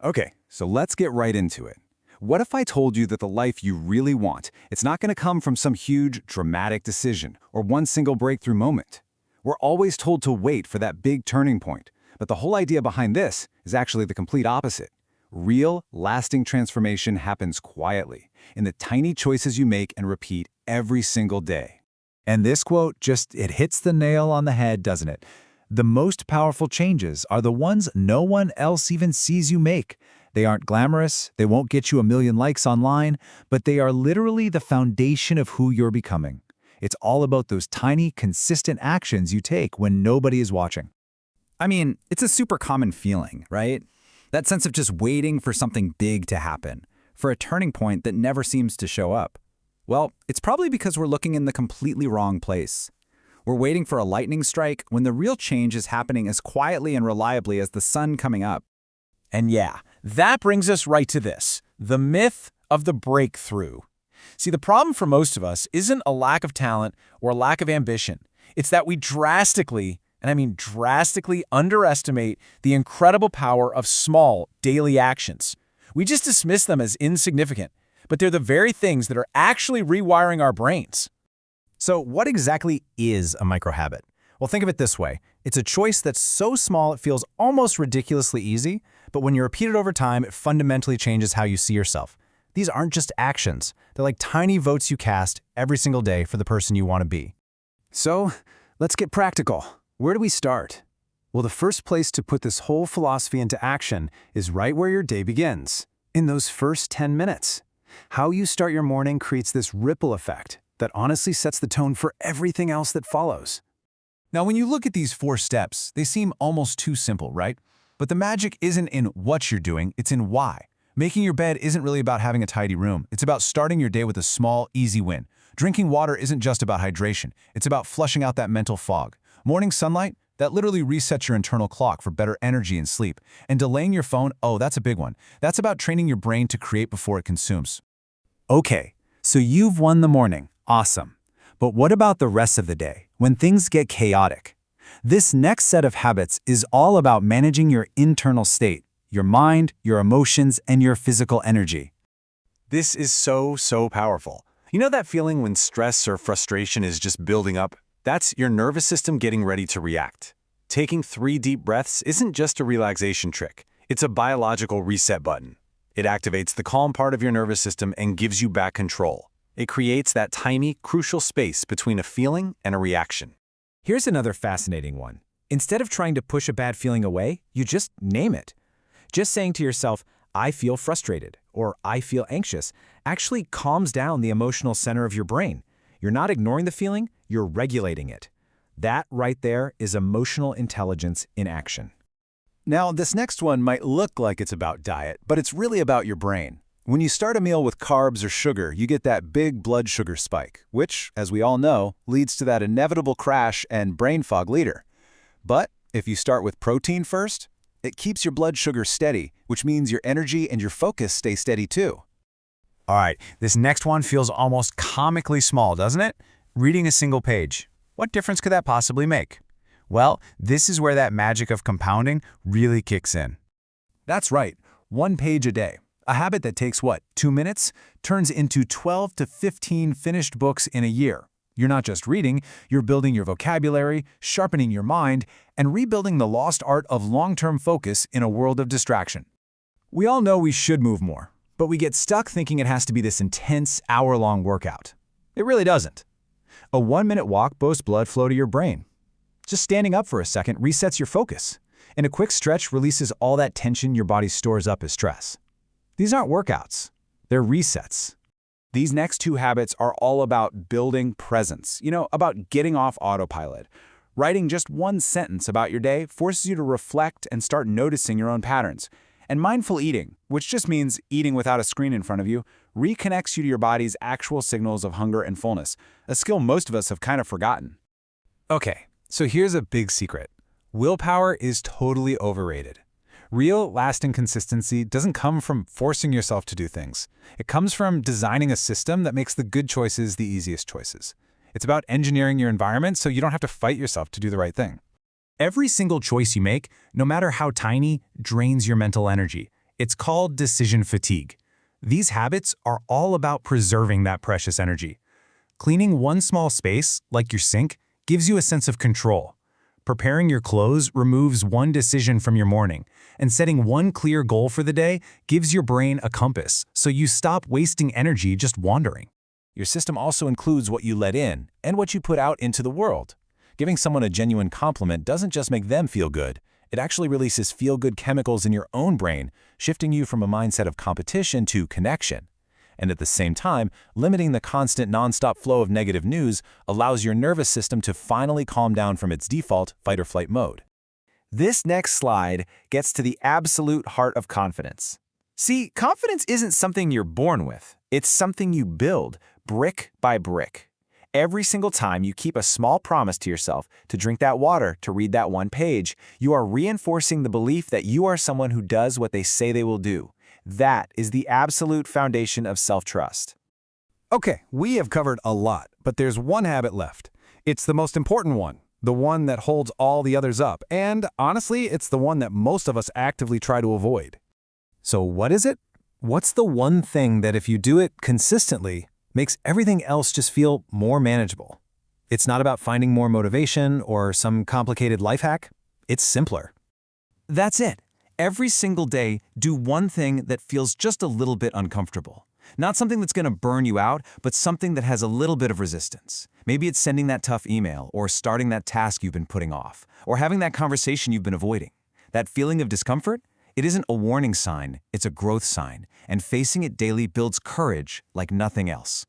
Okay, so let's get right into it. What if I told you that the life you really want, it's not going to come from some huge, dramatic decision or one single breakthrough moment? We're always told to wait for that big turning point, but the whole idea behind this is actually the complete opposite. Real, lasting transformation happens quietly, in the tiny choices you make and repeat every single day. And this quote it hits the nail on the head, doesn't it? The most powerful changes are the ones no one else even sees you make. They aren't glamorous, they won't get you a million likes online, but they are literally the foundation of who you're becoming. It's all about those tiny, consistent actions you take when nobody is watching. I mean, it's a super common feeling, right? That sense of just waiting for something big to happen, for a turning point that never seems to show up. Well, it's probably because we're looking in the completely wrong place. We're waiting for a lightning strike when the real change is happening as quietly and reliably as the sun coming up. And yeah, that brings us right to this, the myth of the breakthrough. See, the problem for most of us isn't a lack of talent or a lack of ambition. It's that we drastically, and I mean drastically, underestimate the incredible power of small, daily actions. We just dismiss them as insignificant, but they're the very things that are actually rewiring our brains. So what exactly is a microhabit? Well, think of it this way. It's a choice that's so small it feels almost ridiculously easy, but when you repeat it over time, it fundamentally changes how you see yourself. These aren't just actions. They're like tiny votes you cast every single day for the person you want to be. So, let's get practical. Where do we start? Well, the first place to put this whole philosophy into action is right where your day begins, in those first 10 minutes. How you start your morning creates this ripple effect that honestly sets the tone for everything else that follows. Now, when you look at these 4 steps, they seem almost too simple, right? But the magic isn't in what you're doing, it's in why. Making your bed isn't really about having a tidy room. It's about starting your day with a small, easy win. Drinking water isn't just about hydration. It's about flushing out that mental fog. Morning sunlight, that literally resets your internal clock for better energy and sleep. And delaying your phone, oh, that's a big one. That's about training your brain to create before it consumes. Okay, so you've won the morning. Awesome. But what about the rest of the day, when things get chaotic? This next set of habits is all about managing your internal state, your mind, your emotions, and your physical energy. This is so powerful. You know that feeling when stress or frustration is just building up? That's your nervous system getting ready to react. Taking 3 deep breaths isn't just a relaxation trick. It's a biological reset button. It activates the calm part of your nervous system and gives you back control. It creates that tiny, crucial space between a feeling and a reaction. Here's another fascinating one. Instead of trying to push a bad feeling away, you just name it. Just saying to yourself, I feel frustrated, or I feel anxious, actually calms down the emotional center of your brain. You're not ignoring the feeling, you're regulating it. That right there is emotional intelligence in action. Now, this next one might look like it's about diet, but it's really about your brain. When you start a meal with carbs or sugar, you get that big blood sugar spike, which, as we all know, leads to that inevitable crash and brain fog later. But if you start with protein first, it keeps your blood sugar steady, which means your energy and your focus stay steady too. All right, this next one feels almost comically small, doesn't it? Reading a single page. What difference could that possibly make? Well, this is where that magic of compounding really kicks in. That's right, 1 page a day. A habit that takes, 2 minutes, turns into 12 to 15 finished books in a year. You're not just reading, you're building your vocabulary, sharpening your mind, and rebuilding the lost art of long-term focus in a world of distraction. We all know we should move more, but we get stuck thinking it has to be this intense, hour-long workout. It really doesn't. A 1-minute walk boosts blood flow to your brain. Just standing up for a second resets your focus, and a quick stretch releases all that tension your body stores up as stress. These aren't workouts, they're resets. These next 2 habits are all about building presence, about getting off autopilot. Writing just 1 sentence about your day forces you to reflect and start noticing your own patterns. And mindful eating, which just means eating without a screen in front of you, reconnects you to your body's actual signals of hunger and fullness, a skill most of us have kind of forgotten. Okay, so here's a big secret. Willpower is totally overrated. Real, lasting consistency doesn't come from forcing yourself to do things. It comes from designing a system that makes the good choices the easiest choices. It's about engineering your environment so you don't have to fight yourself to do the right thing. Every single choice you make, no matter how tiny, drains your mental energy. It's called decision fatigue. These habits are all about preserving that precious energy. Cleaning one small space, like your sink, gives you a sense of control. Preparing your clothes removes one decision from your morning, and setting one clear goal for the day gives your brain a compass, so you stop wasting energy just wandering. Your system also includes what you let in and what you put out into the world. Giving someone a genuine compliment doesn't just make them feel good. It actually releases feel-good chemicals in your own brain, shifting you from a mindset of competition to connection. And at the same time, limiting the constant nonstop flow of negative news allows your nervous system to finally calm down from its default fight-or-flight mode. This next slide gets to the absolute heart of confidence. See, confidence isn't something you're born with. It's something you build, brick by brick. Every single time you keep a small promise to yourself to drink that water, to read that one page, you are reinforcing the belief that you are someone who does what they say they will do. That is the absolute foundation of self-trust. Okay, we have covered a lot, but there's one habit left. It's the most important one, the one that holds all the others up, and honestly, it's the one that most of us actively try to avoid. So what is it? What's the one thing that if you do it consistently, makes everything else just feel more manageable? It's not about finding more motivation or some complicated life hack. It's simpler. That's it. Every single day, do one thing that feels just a little bit uncomfortable. Not something that's going to burn you out, but something that has a little bit of resistance. Maybe it's sending that tough email, or starting that task you've been putting off, or having that conversation you've been avoiding. That feeling of discomfort? It isn't a warning sign, it's a growth sign, and facing it daily builds courage like nothing else.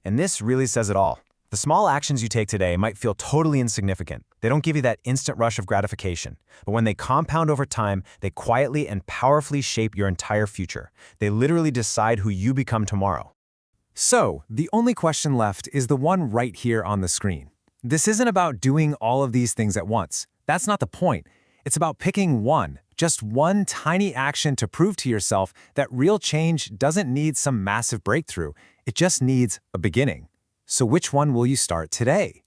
And this really says it all. The small actions you take today might feel totally insignificant. They don't give you that instant rush of gratification. But when they compound over time, they quietly and powerfully shape your entire future. They literally decide who you become tomorrow. So, the only question left is the one right here on the screen. This isn't about doing all of these things at once. That's not the point. It's about picking one, just one tiny action to prove to yourself that real change doesn't need some massive breakthrough. It just needs a beginning. So which one will you start today?